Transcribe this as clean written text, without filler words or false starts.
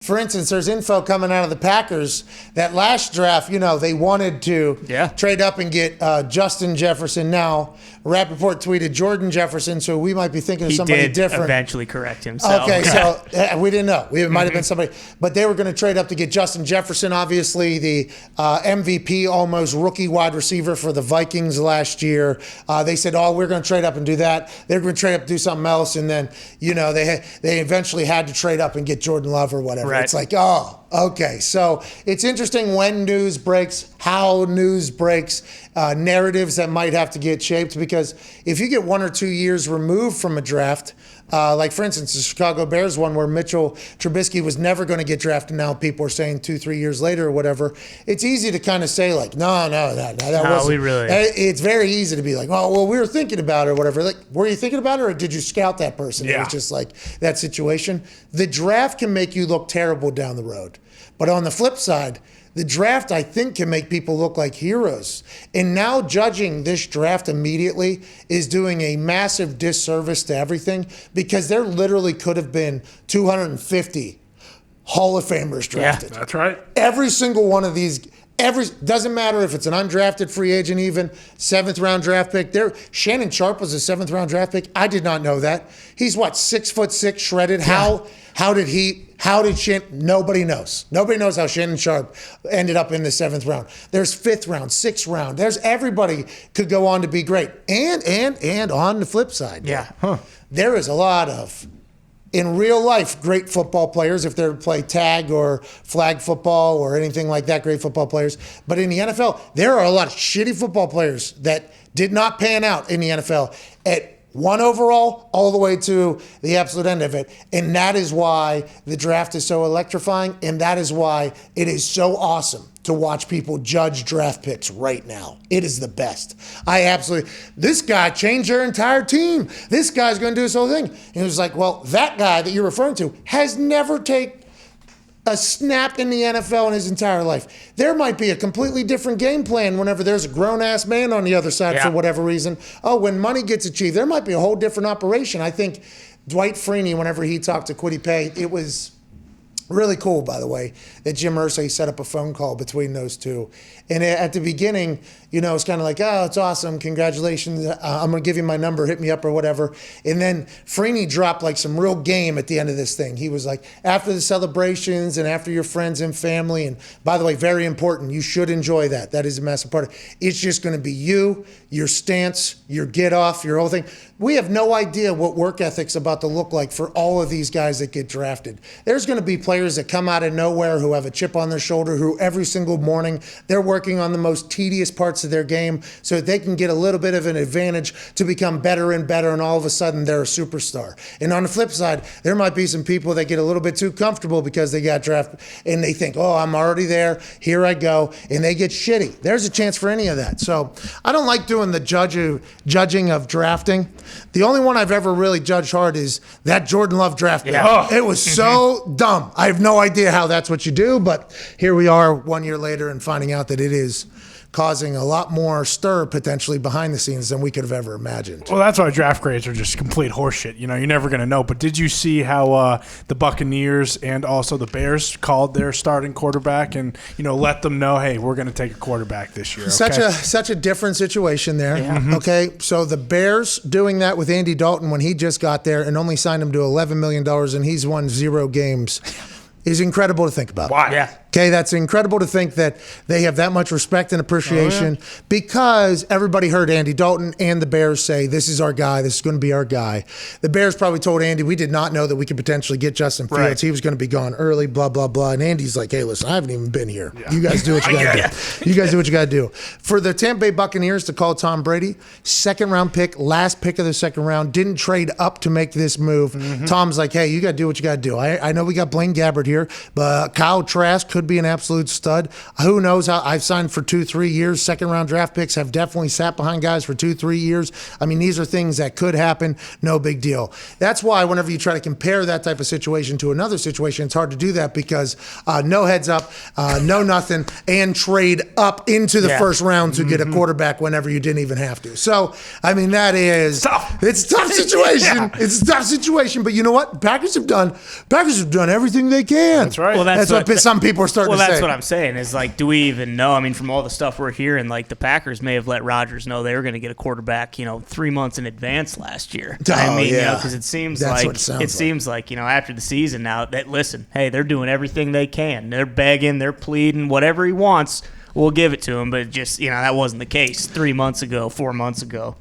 For instance, there's info coming out of the Packers that last draft, they wanted to trade up and get Justin Jefferson. Now, Rappaport tweeted Jordan Jefferson, so we might be thinking of somebody different. He did eventually correct himself. Okay, so we didn't know. It might have been somebody. But they were going to trade up to get Justin Jefferson, obviously the MVP, almost rookie wide receiver for the Vikings last year. They said, we're going to trade up and do that. They're going to trade up and do something else. And then, they eventually had to trade up and get Jordan Love or whatever. Right. It's like, okay. So it's interesting when news breaks, how news breaks, narratives that might have to get shaped, because if you get 1 or 2 years removed from a draft, like for instance, the Chicago Bears one where Mitchell Trubisky was never going to get drafted. Now people are saying 2-3 years later or whatever. It's easy to kind of say like, that wasn't. It's very easy to be like, well, we were thinking about it or whatever. Like, were you thinking about it or did you scout that person? Yeah. It was just like that situation. The draft can make you look terrible down the road. But on the flip side, the draft, I think, can make people look like heroes. And now judging this draft immediately is doing a massive disservice to everything, because there literally could have been 250 Hall of Famers drafted. Yeah, that's right. Every single one of these, doesn't matter if it's an undrafted free agent, even 7th round draft pick. Shannon Sharp was a 7th round draft pick. I did not know that. He's 6'6", shredded. Yeah. How did Shannon? Nobody knows. Nobody knows how Shannon Sharp ended up in the 7th round. There's 5th round, 6th round. There's everybody could go on to be great. And on the flip side, there is a lot of, in real life, great football players, if they play tag or flag football or anything like that, great football players. But in the NFL, there are a lot of shitty football players that did not pan out in the NFL at 1 overall all the way to the absolute end of it. And that is why the draft is so electrifying, and that is why it is so awesome to watch people judge draft picks right now. It is the best. This guy changed their entire team. This guy's going to do this whole thing. And it was like, well, that guy that you're referring to has never taken a snap in the NFL in his entire life. There might be a completely different game plan whenever there's a grown-ass man on the other side for whatever reason. When money gets achieved, there might be a whole different operation. I think Dwight Freeney, whenever he talked to Kwity Paye, it was really cool, by the way, that Jim Irsay set up a phone call between those two. And at the beginning, it's kind of like, it's awesome, congratulations, I'm going to give you my number, hit me up or whatever. And then Freeney dropped like some real game at the end of this thing. He was like, after the celebrations and after your friends and family, and by the way, very important, you should enjoy that. That is a massive part of it. It's just going to be you, your stance, your get off, your whole thing. We have no idea what work ethic's about to look like for all of these guys that get drafted. There's going to be players that come out of nowhere who have a chip on their shoulder, who every single morning they're working on the most tedious parts of their game so that they can get a little bit of an advantage to become better and better, and all of a sudden they're a superstar. And on the flip side, there might be some people that get a little bit too comfortable because they got drafted and they think, I'm already there, here I go, and they get shitty. There's a chance for any of that. So I don't like doing the judging of drafting. The only one I've ever really judged hard is that Jordan Love draft pick. It was so dumb. I have no idea how that's what you do, but here we are 1 year later and finding out that it is causing a lot more stir potentially behind the scenes than we could have ever imagined. Well, that's why draft grades are just complete horseshit. You're never going to know. But did you see how the Buccaneers and also the Bears called their starting quarterback and let them know, hey, we're going to take a quarterback this year? Okay? Such a different situation there. Yeah. Mm-hmm. Okay, so the Bears doing that with Andy Dalton when he just got there and only signed him to $11 million and he's won 0 games is incredible to think about. Why? Yeah. Okay, that's incredible to think that they have that much respect and appreciation because everybody heard Andy Dalton and the Bears say, this is our guy, this is going to be our guy. The Bears probably told Andy, we did not know that we could potentially get Justin Fields. Right. He was going to be gone early, blah, blah, blah. And Andy's like, hey, listen, I haven't even been here. Yeah. You guys do what you got to do. You guys do what you got to do. For the Tampa Bay Buccaneers to call Tom Brady, 2nd round pick, last pick of the 2nd round, didn't trade up to make this move. Mm-hmm. Tom's like, hey, you got to do what you got to do. I know we got Blaine Gabbert here, but Kyle Trask could be an absolute stud. Who knows how I've signed for 2-3 years. Second round draft picks have definitely sat behind guys for 2-3 years. I mean, these are things that could happen. No big deal. That's why whenever you try to compare that type of situation to another situation, it's hard to do that because no heads up, no nothing, and trade up into the first round to get a quarterback whenever you didn't even have to. So, I mean, that is tough. It's a tough situation. It's a tough situation, but you know what? Packers have done everything they can. That's right. Well, that's what some people are starting to say. Well, that's what I'm saying is, like, do we even know? I mean, from all the stuff we're hearing, like, the Packers may have let Rodgers know they were going to get a quarterback, 3 months in advance last year. I mean, because it seems seems like, after the season now that, listen, hey, they're doing everything they can. They're begging, they're pleading, whatever he wants, we'll give it to him. But just, that wasn't the case 3 months ago, 4 months ago.